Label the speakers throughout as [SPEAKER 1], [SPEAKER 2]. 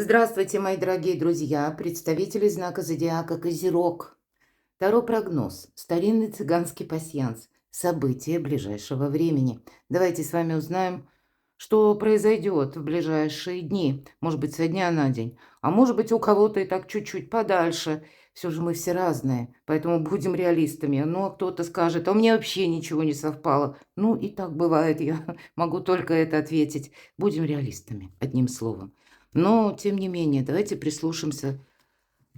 [SPEAKER 1] Здравствуйте, мои дорогие друзья, представители знака зодиака Козерог. Таро-прогноз, старинный цыганский пасьянс, события ближайшего времени. Давайте с вами узнаем, что произойдет в ближайшие дни, может быть, со дня на день, а может быть, у кого-то и так чуть-чуть подальше. Все же мы все разные, поэтому будем реалистами. Ну, а кто-то скажет, а у меня вообще ничего не совпало. Ну, и так бывает, я могу только это ответить. Будем реалистами, одним словом. Но, тем не менее, давайте прислушаемся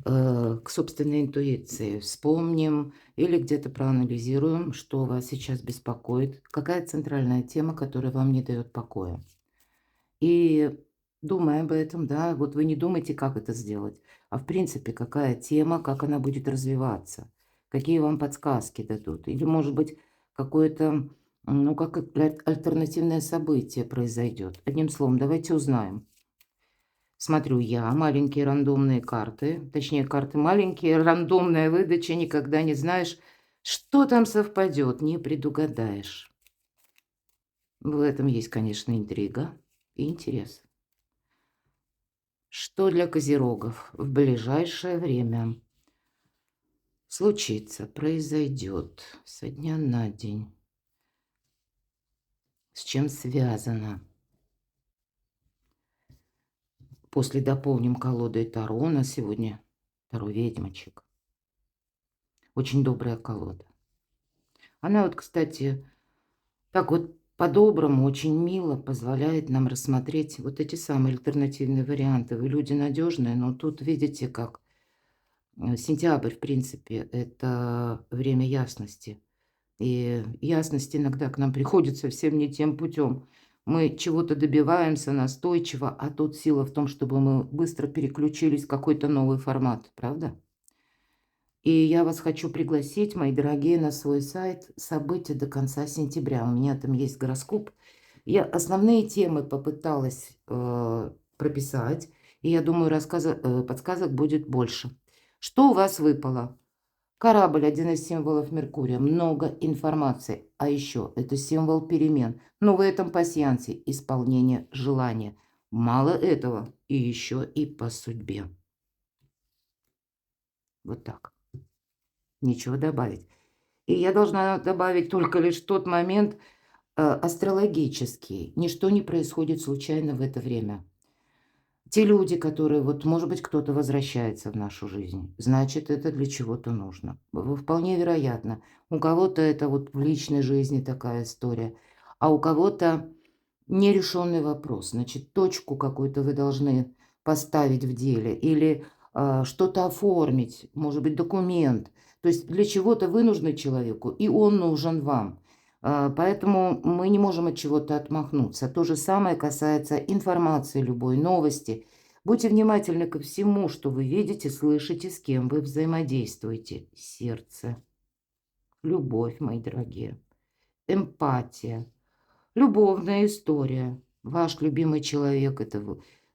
[SPEAKER 1] к собственной интуиции. Вспомним или где-то проанализируем, что вас сейчас беспокоит, какая центральная тема, которая вам не дает покоя. И думая об этом, да, вот вы не думайте, как это сделать, а в принципе, какая тема, как она будет развиваться, какие вам подсказки дадут. Или, может быть, какое-то, ну, как альтернативное событие произойдет. Одним словом, давайте узнаем. Смотрю я маленькие рандомные карты, точнее, карты маленькие, рандомная выдача, никогда не знаешь, что там совпадет, не предугадаешь. В этом есть, конечно, интрига и интерес. Что для козерогов в ближайшее время случится, произойдет со дня на день? С чем связано? После дополним колодой Таро на сегодня. Таро ведьмочек. Очень добрая колода. Она вот, кстати, так вот по-доброму, очень мило позволяет нам рассмотреть вот эти самые альтернативные варианты. Вы люди надежные, но тут видите, как сентябрь, в принципе, это время ясности. И ясность иногда к нам приходит совсем не тем путем. Мы чего-то добиваемся настойчиво, а тут сила в том, чтобы мы быстро переключились в какой-то новый формат, правда? И я вас хочу пригласить, мои дорогие, на свой сайт «События до конца сентября». У меня там есть гороскоп. Я основные темы попыталась прописать, и я думаю, подсказок будет больше. Что у вас выпало? Корабль – один из символов Меркурия. Много информации. А еще это символ перемен. Но в этом пасьянсе исполнение желания. Мало этого. И еще и по судьбе. Вот так. Нечего добавить. И я должна добавить только лишь тот момент астрологический. Ничто не происходит случайно в это время. Те люди, которые, вот, может быть, кто-то возвращается в нашу жизнь, значит, это для чего-то нужно. Вполне вероятно. У кого-то это вот в личной жизни такая история, а у кого-то нерешенный вопрос. Значит, точку какую-то вы должны поставить в деле или что-то оформить, может быть, документ. То есть для чего-то вы нужны человеку, и он нужен вам. Поэтому мы не можем от чего-то отмахнуться. То же самое касается информации любой, новости. Будьте внимательны ко всему, что вы видите, слышите, с кем вы взаимодействуете. Сердце, любовь, мои дорогие, эмпатия, любовная история. Ваш любимый человек, это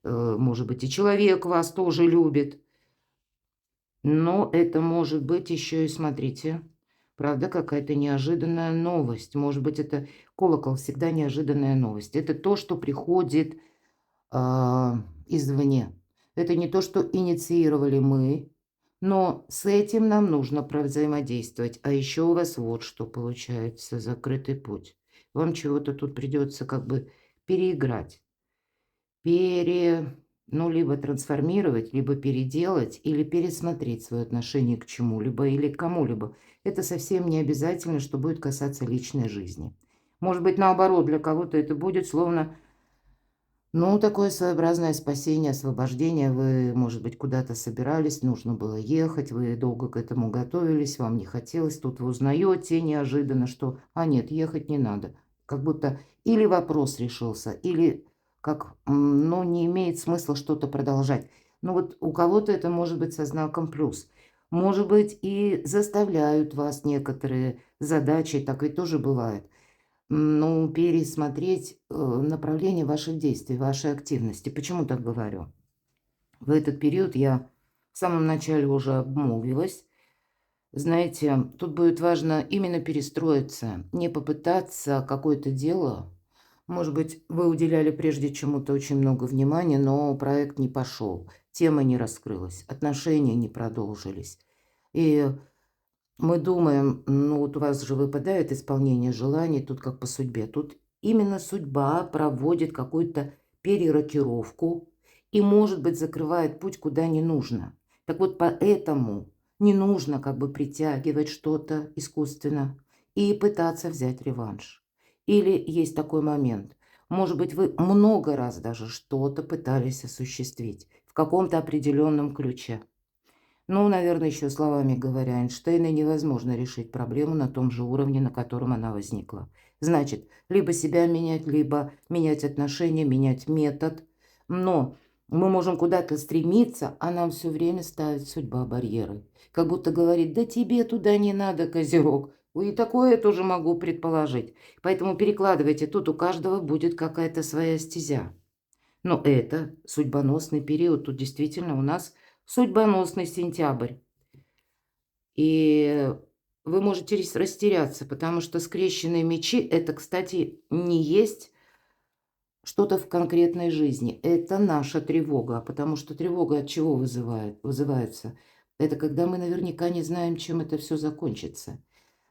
[SPEAKER 1] может быть и человек вас тоже любит. Но это может быть еще и, смотрите, правда, какая-то неожиданная новость. Может быть, это колокол, всегда неожиданная новость. Это то, что приходит извне. Это не то, что инициировали мы, но с этим нам нужно взаимодействовать. А еще у вас вот что получается, закрытый путь. Вам чего-то тут придется как бы переиграть, ну, либо трансформировать, либо переделать, или пересмотреть свое отношение к чему-либо или к кому-либо. Это совсем не обязательно, что будет касаться личной жизни. Может быть, наоборот, для кого-то это будет словно, ну, такое своеобразное спасение, освобождение. Вы, может быть, куда-то собирались, нужно было ехать, вы долго к этому готовились, вам не хотелось. Тут вы узнаете неожиданно, что, а нет, ехать не надо. Как будто или вопрос решился, или как, ну, не имеет смысла что-то продолжать. Ну, вот у кого-то это может быть со знаком плюс. Может быть, и заставляют вас некоторые задачи, так и тоже бывает. Ну, пересмотреть направление ваших действий, вашей активности. Почему так говорю? В этот период я в самом начале уже обмолвилась. Знаете, тут будет важно именно перестроиться, не попытаться какое-то дело Может быть, вы уделяли прежде чему-то очень много внимания, но проект не пошел, тема не раскрылась, отношения не продолжились. И мы думаем, ну вот у вас же выпадает исполнение желаний, тут как по судьбе. Тут именно судьба проводит какую-то перерокировку и, может быть, закрывает путь куда не нужно. Так вот, поэтому не нужно как бы притягивать что-то искусственно и пытаться взять реванш. Или есть такой момент. Может быть, вы много раз даже что-то пытались осуществить в каком-то определенном ключе. Ну, наверное, еще словами говоря Эйнштейна, невозможно решить проблему на том же уровне, на котором она возникла. Значит, либо себя менять, либо менять отношения, менять метод. Но мы можем куда-то стремиться, а нам все время ставит судьба барьеры. Как будто говорит, да тебе туда не надо, козерог. И такое я тоже могу предположить. Поэтому перекладывайте, тут у каждого будет какая-то своя стезя. Но это судьбоносный период. Тут действительно у нас судьбоносный сентябрь. И вы можете растеряться, потому что скрещенные мечи – это, кстати, не есть что-то в конкретной жизни. Это наша тревога, потому что тревога от чего вызывается? Это когда мы наверняка не знаем, чем это все закончится.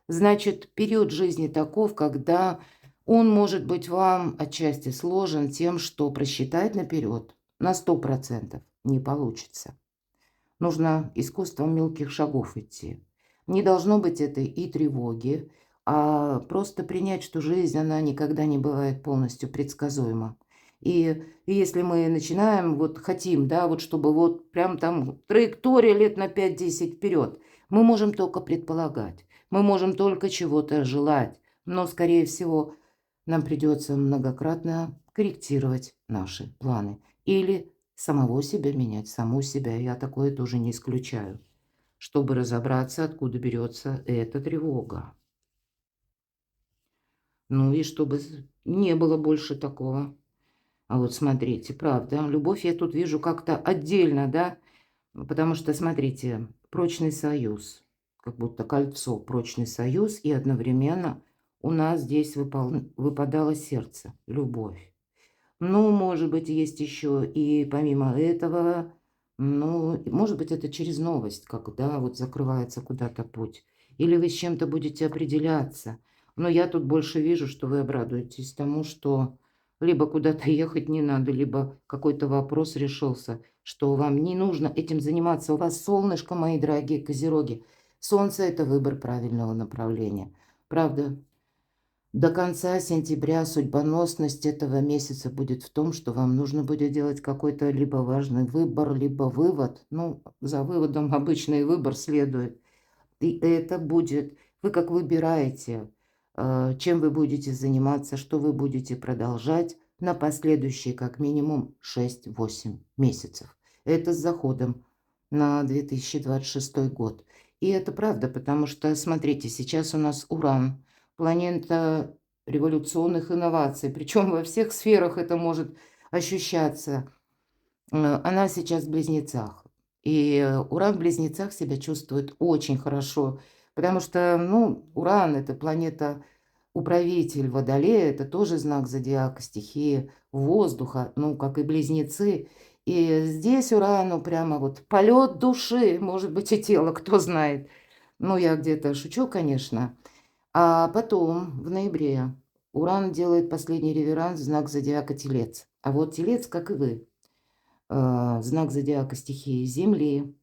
[SPEAKER 1] Значит, период жизни таков, когда он может быть вам отчасти сложен тем, что просчитать наперед на 100% не получится. Нужно искусством мелких шагов идти. Не должно быть этой и тревоги, а просто принять, что жизнь, она никогда не бывает полностью предсказуема. И если мы начинаем, вот хотим, да, вот чтобы вот прям там траектория лет на 5-10 вперед, мы можем только предполагать, мы можем только чего-то желать, но, скорее всего, нам придется многократно корректировать наши планы или самого себя менять, саму себя. Я такое тоже не исключаю, чтобы разобраться, откуда берется эта тревога. Ну и чтобы не было больше такого. А вот смотрите, правда, любовь я тут вижу как-то отдельно, да, потому что, смотрите, прочный союз, как будто кольцо, прочный союз, и одновременно у нас здесь выпадало сердце, любовь. Ну, может быть, есть еще и помимо этого, ну, может быть, это через новость, когда вот закрывается куда-то путь. Или вы с чем-то будете определяться. Но я тут больше вижу, что вы обрадуетесь тому, что либо куда-то ехать не надо, либо какой-то вопрос решился, что вам не нужно этим заниматься. У вас солнышко, мои дорогие козероги. Солнце – это выбор правильного направления. Правда, до конца сентября судьбоносность этого месяца будет в том, что вам нужно будет делать какой-то либо важный выбор, либо вывод. Ну, за выводом обычный выбор следует. И это будет, вы как выбираете, чем вы будете заниматься, что вы будете продолжать на последующие как минимум 6-8 месяцев. Это с заходом на 2026 год. И это правда, потому что, смотрите, сейчас у нас Уран, планета революционных инноваций, причем во всех сферах это может ощущаться. Она сейчас в Близнецах. И Уран в Близнецах себя чувствует очень хорошо, потому что, ну, Уран – это планета-управитель Водолея, это тоже знак зодиака, стихии воздуха, ну, как и Близнецы. И здесь Урану прямо вот полет души, может быть, и тело, кто знает. Ну, я где-то шучу, конечно. А потом, в ноябре, Уран делает последний реверанс в знак зодиака Телец. А вот Телец, как и вы, знак зодиака стихии Земли.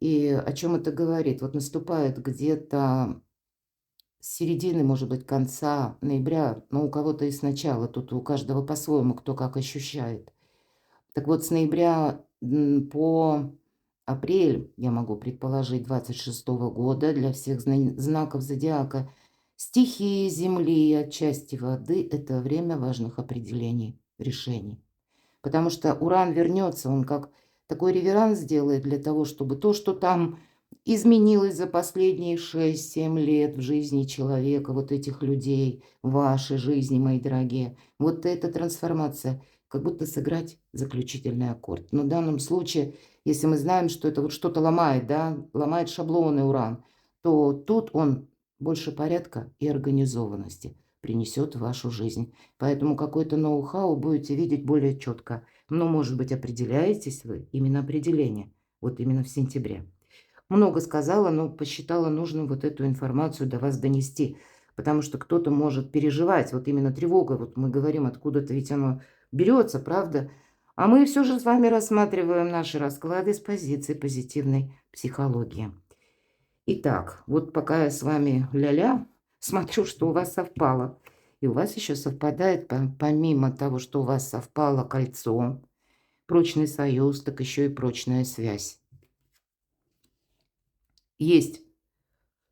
[SPEAKER 1] И о чем это говорит? Вот наступает где-то с середины, может быть, конца ноября, но у кого-то и с начала, тут у каждого по-своему, кто как ощущает. Так вот, с ноября по апрель, я могу предположить, 26 года для всех знаков зодиака стихии Земли и отчасти воды – это время важных определений, решений. Потому что Уран вернется, он как такой реверанс сделает для того, чтобы то, что там изменилось за последние 6-7 лет в жизни человека, вот этих людей, в вашей жизни, мои дорогие, вот эта трансформация, как будто сыграть заключительный аккорд. Но в данном случае, если мы знаем, что это вот что-то ломает, да, ломает шаблоны Уран, то тут он больше порядка и организованности. принесет в вашу жизнь. Поэтому какой-то ноу-хау будете видеть более четко. Но, может быть, определяетесь вы, именно определение, вот именно в сентябре. Много сказала, но посчитала нужным вот эту информацию до вас донести, потому что кто-то может переживать, вот именно тревога, вот мы говорим, откуда-то ведь оно берется, правда? А мы все же с вами рассматриваем наши расклады с позиции позитивной психологии. Итак, вот пока я с вами ля-ля, смотрю, что у вас совпало. И у вас еще совпадает, помимо того, что у вас совпало кольцо, прочный союз, так еще и прочная связь. Есть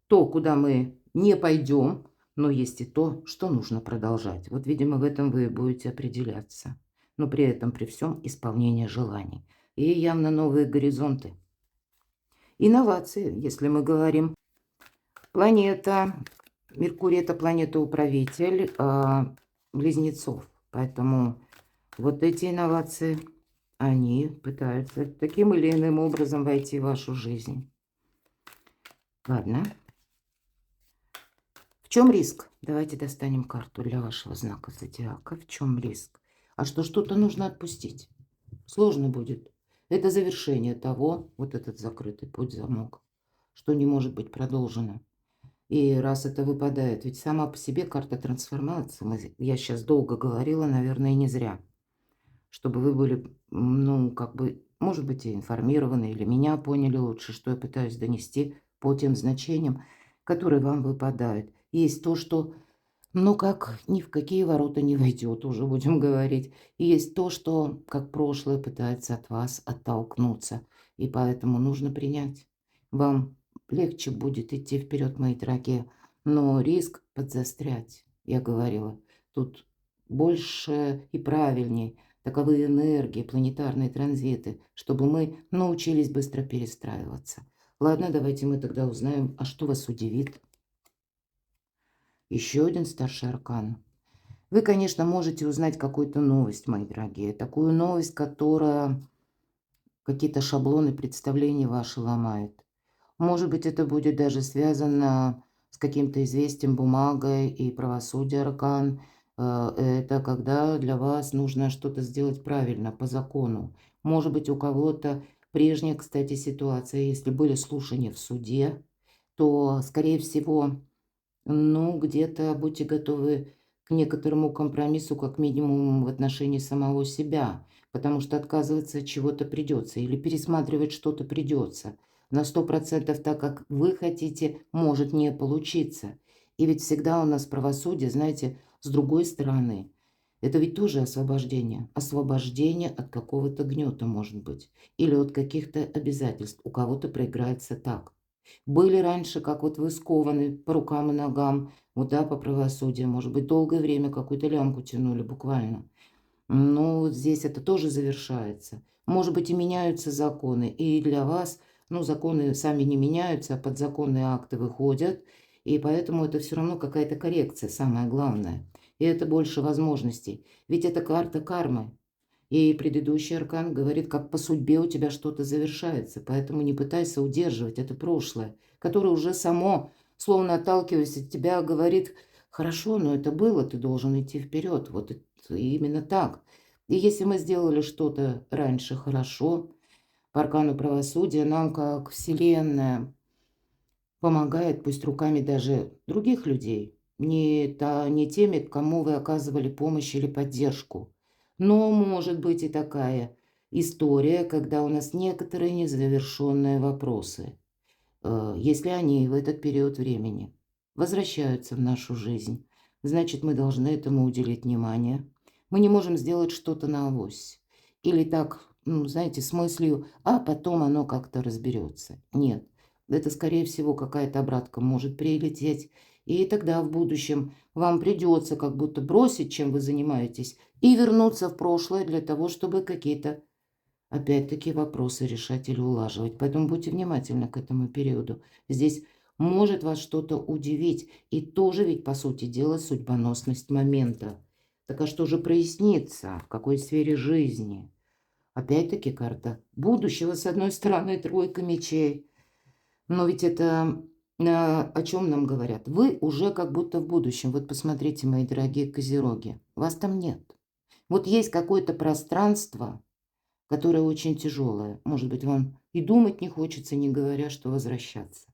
[SPEAKER 1] то, куда мы не пойдем, но есть и то, что нужно продолжать. Вот, видимо, в этом вы будете определяться. Но при этом, при всем, исполнение желаний. И явно новые горизонты. Инновации, если мы говорим. Планета, Меркурий – это планета-управитель близнецов. Поэтому вот эти инновации, они пытаются таким или иным образом войти в вашу жизнь. Ладно. В чем риск? Давайте достанем карту для вашего знака зодиака. В чем риск? А что что-то нужно отпустить. Сложно будет. Это завершение того, вот этот закрытый путь, замок, что не может быть продолжено. И раз это выпадает, ведь сама по себе карта трансформации, я сейчас долго говорила, наверное, не зря, чтобы вы были, ну, как бы, может быть, и информированы, или меня поняли лучше, что я пытаюсь донести по тем значениям, которые вам выпадают. Есть то, что, ну, как ни в какие ворота не войдет, уже будем говорить. И есть то, что, как прошлое, пытается от вас оттолкнуться. И поэтому нужно принять. Вам легче будет идти вперед, мои дорогие, но риск подзастрять, я говорила, тут больше и правильнее. Таковы энергии, планетарные транзиты, чтобы мы научились быстро перестраиваться. Ладно, давайте мы тогда узнаем, а что вас удивит. Еще один старший аркан. Вы, конечно, можете узнать какую-то новость, мои дорогие. Такую новость, которая какие-то шаблоны представлений ваши ломает. Может быть, это будет даже связано с каким-то известием, бумагой и правосудие аркан. Это когда для вас нужно что-то сделать правильно, по закону. Может быть, у кого-то прежняя, кстати, ситуация, если были слушания в суде, то, скорее всего, ну, где-то будьте готовы к некоторому компромиссу, как минимум в отношении самого себя, потому что отказываться от чего-то придется или пересматривать что-то придется. На 100% так, как вы хотите, может не получиться. И ведь всегда у нас правосудие, знаете, с другой стороны. Это ведь тоже освобождение. Освобождение от какого-то гнета, может быть. Или от каких-то обязательств. У кого-то проиграется так. Были раньше, как вот вы скованы по рукам и ногам, вот да, по правосудию, может быть, долгое время какую-то лямку тянули буквально. Но вот здесь это тоже завершается. Может быть, и меняются законы, и для вас, ну, законы сами не меняются, а подзаконные акты выходят, и поэтому это все равно какая-то коррекция, самое главное. И это больше возможностей. Ведь это карта кармы. И предыдущий аркан говорит, как по судьбе у тебя что-то завершается. Поэтому не пытайся удерживать это прошлое, которое уже само, словно отталкиваясь от тебя, говорит, хорошо, но это было, ты должен идти вперед. Вот именно так. И если мы сделали что-то раньше хорошо, по аркану правосудия, нам, как Вселенная, помогает, пусть руками даже других людей, не теми, кому вы оказывали помощь или поддержку. Но может быть и такая история, когда у нас некоторые незавершенные вопросы, если они в этот период времени возвращаются в нашу жизнь, значит, мы должны этому уделить внимание. Мы не можем сделать что-то на авось. Или так, ну, знаете, с мыслью, а потом оно как-то разберется. Нет, это, скорее всего, какая-то обратка может прилететь. И тогда в будущем вам придется как будто бросить, чем вы занимаетесь, и вернуться в прошлое для того, чтобы какие-то опять-таки вопросы решать или улаживать. Поэтому будьте внимательны к этому периоду. Здесь может вас что-то удивить. И тоже ведь, по сути дела, судьбоносность момента. Так а что же прояснится? В какой сфере жизни? Опять-таки карта будущего, с одной стороны, тройка мечей. Но ведь это О чем нам говорят? Вы уже как будто в будущем. Вот посмотрите, мои дорогие козероги, вас там нет. Вот есть какое-то пространство, которое очень тяжелое. Может быть, вам и думать не хочется, не говоря, что возвращаться.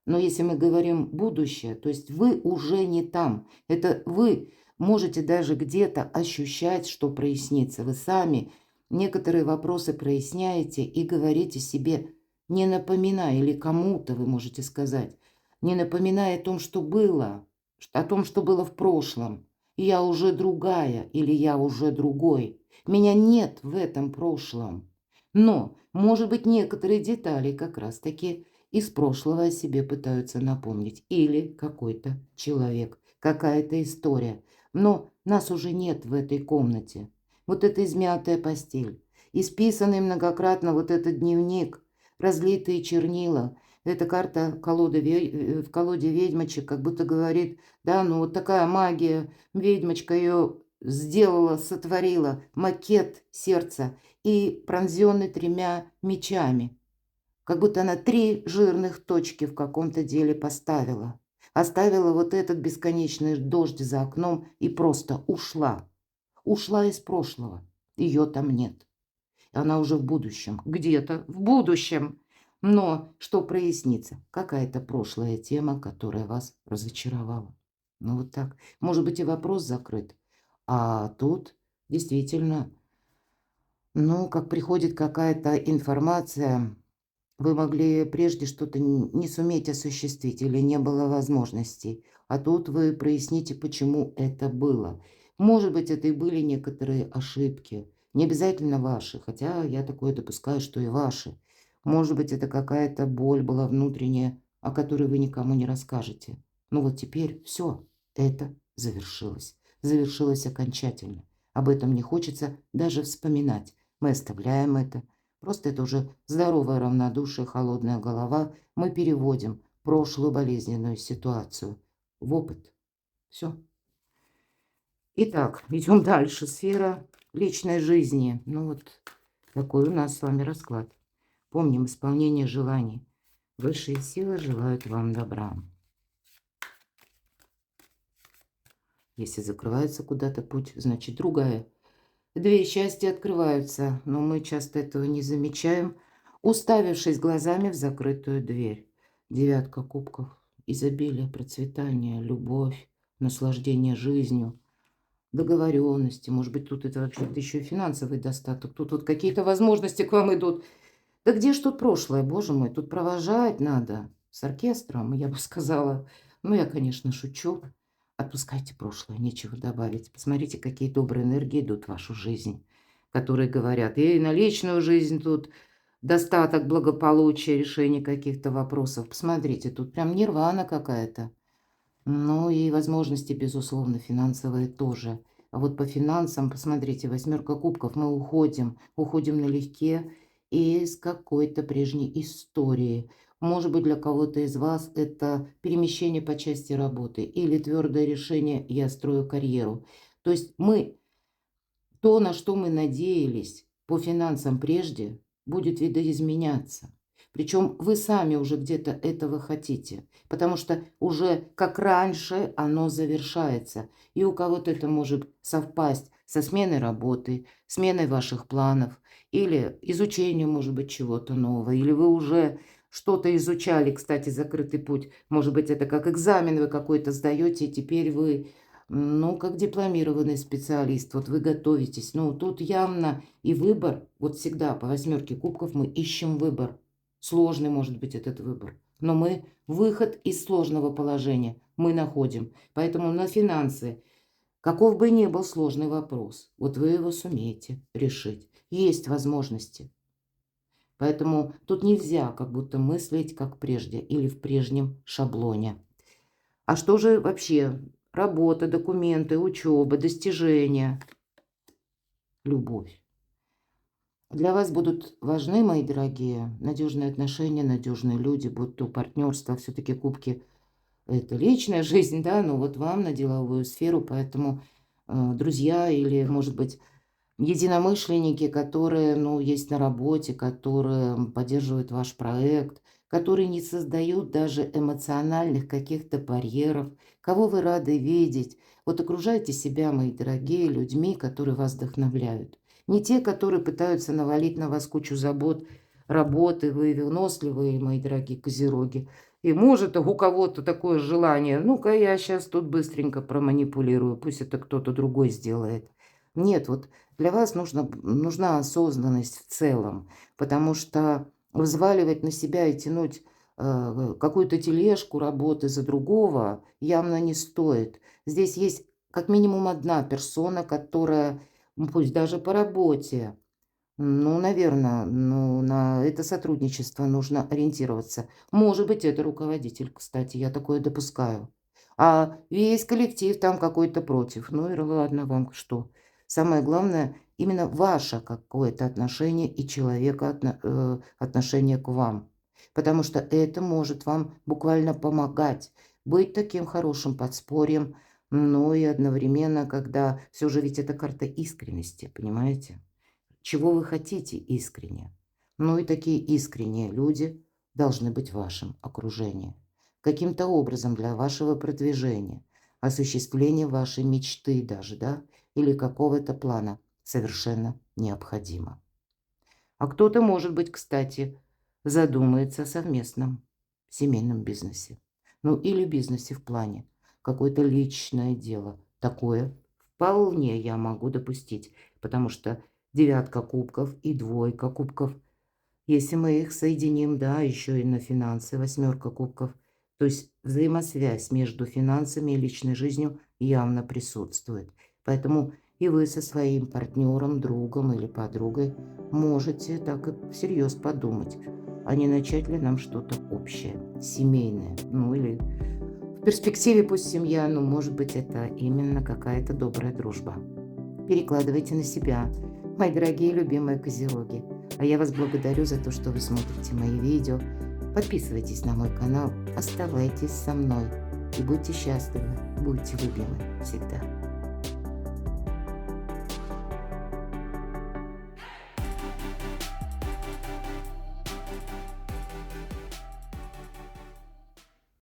[SPEAKER 1] Но если мы говорим будущее, то есть вы уже не там. Это вы можете даже где-то ощущать, что прояснится. Вы сами некоторые вопросы проясняете и говорите себе, не напоминая, или кому-то вы можете сказать, не напоминая о том, что было, о том, что было в прошлом. Я уже другая или я уже другой. Меня нет в этом прошлом. Но, может быть, некоторые детали как раз-таки из прошлого о себе пытаются напомнить. Или какой-то человек, какая-то история. Но нас уже нет в этой комнате. Вот эта измятая постель, исписанный многократно вот этот дневник, разлитые чернила. Эта карта в колоде ведьмочек как будто говорит, да, ну вот такая магия, ведьмочка ее сделала, сотворила, макет сердца и пронзенный 3 мечами. Как будто она 3 жирных точки в каком-то деле поставила. Оставила вот этот бесконечный дождь за окном и просто ушла. Ушла из прошлого. Ее там нет. Она уже в будущем. Где-то в будущем. Но что прояснится? Какая-то прошлая тема, которая вас разочаровала. Ну вот так. Может быть, и вопрос закрыт. А тут действительно, ну, как приходит какая-то информация, вы могли прежде что-то не суметь осуществить или не было возможностей, а тут вы проясните, почему это было. Может быть, это и были некоторые ошибки, не обязательно ваши, хотя я такое допускаю, что и ваши. Может быть, это какая-то боль была внутренняя, о которой вы никому не расскажете. Ну вот теперь все, это завершилось. Завершилось окончательно. Об этом не хочется даже вспоминать. Мы оставляем это. Просто это уже здоровое равнодушие, холодная голова. Мы переводим прошлую болезненную ситуацию в опыт. Все. Итак, идем дальше. Сфера личной жизни. Ну вот такой у нас с вами расклад. Помним исполнение желаний. Высшие силы желают вам добра. Если закрывается куда-то путь, значит другая. Двери счастья открываются, но мы часто этого не замечаем, уставившись глазами в закрытую дверь. 9 кубков. Изобилие, процветание, любовь, наслаждение жизнью, договоренности. Может быть, тут это вообще-то еще и финансовый достаток. Тут вот какие-то возможности к вам идут. Да где ж тут прошлое, боже мой? Тут провожать надо с оркестром, я бы сказала. Ну, я, конечно, шучу. Отпускайте прошлое, нечего добавить. Посмотрите, какие добрые энергии идут в вашу жизнь, которые говорят, и на личную жизнь тут достаток, благополучия, решение каких-то вопросов. Посмотрите, тут прям нирвана какая-то. Ну и возможности, безусловно, финансовые тоже. А вот по финансам, посмотрите, 8 кубков, мы уходим налегке из какой-то прежней истории. Может быть, для кого-то из вас это перемещение по части работы или твердое решение «я строю карьеру». То есть то, на что мы надеялись по финансам прежде, будет видоизменяться. Причем вы сами уже где-то этого хотите, потому что уже как раньше оно завершается. И у кого-то это может совпасть со сменой работы, сменой ваших планов, или изучением, может быть, чего-то нового, или вы уже что-то изучали, кстати, закрытый путь. Может быть, это как экзамен вы какой-то сдаете, и теперь вы ну, как дипломированный специалист, вот вы готовитесь. Ну, тут явно и выбор, вот всегда по 8 кубков мы ищем выбор. Сложный может быть этот выбор, но мы выход из сложного положения мы находим. Поэтому на финансы, каков бы ни был сложный вопрос, вот вы его сумеете решить. Есть возможности. Поэтому тут нельзя как будто мыслить как прежде или в прежнем шаблоне. А что же вообще? Работа, документы, учеба, достижения, любовь. Для вас будут важны, мои дорогие, надежные отношения, надежные люди, будь то партнерство, все-таки кубки– это личная жизнь, да, но вот вам на деловую сферу, поэтому друзья или, может быть, единомышленники, которые, ну, есть на работе, которые поддерживают ваш проект, которые не создают даже эмоциональных каких-то барьеров, кого вы рады видеть. Вот окружайте себя, мои дорогие, людьми, которые вас вдохновляют. Не те, которые пытаются навалить на вас кучу забот, работы, вы выносливые, мои дорогие козероги. И может у кого-то такое желание, ну-ка я сейчас тут быстренько проманипулирую, пусть это кто-то другой сделает. Нет, вот для вас нужна осознанность в целом, потому что взваливать на себя и тянуть какую-то тележку работы за другого явно не стоит. Здесь есть как минимум одна персона, которая, пусть даже по работе, ну, наверное, ну, на это сотрудничество нужно ориентироваться. Может быть, это руководитель, кстати, я такое допускаю. А весь коллектив там какой-то против. Ну и ладно, вам что. Самое главное, именно ваше какое-то отношение и человека отношение к вам. Потому что это может вам буквально помогать быть таким хорошим подспорьем, но и одновременно, когда все же ведь это карта искренности, понимаете? Чего вы хотите искренне? Ну и такие искренние люди должны быть в вашем окружении. Каким-то образом для вашего продвижения, осуществления вашей мечты даже, да, или какого-то плана совершенно необходимо. А кто-то, может быть, кстати, задумается о совместном семейном бизнесе. Ну или бизнесе в плане какое-то личное дело. Такое вполне я могу допустить, потому что девятка кубков и двойка кубков, если мы их соединим, да, еще и на финансы, восьмерка кубков, то есть взаимосвязь между финансами и личной жизнью явно присутствует. Поэтому и вы со своим партнером, другом или подругой можете так и всерьез подумать, а не начать ли нам что-то общее, семейное, ну или в перспективе пусть семья, но может быть это именно какая-то добрая дружба. Перекладывайте на себя, мои дорогие любимые козероги. А я вас благодарю за то, что вы смотрите мои видео. Подписывайтесь на мой канал, оставайтесь со мной и будьте счастливы, будьте любимы всегда.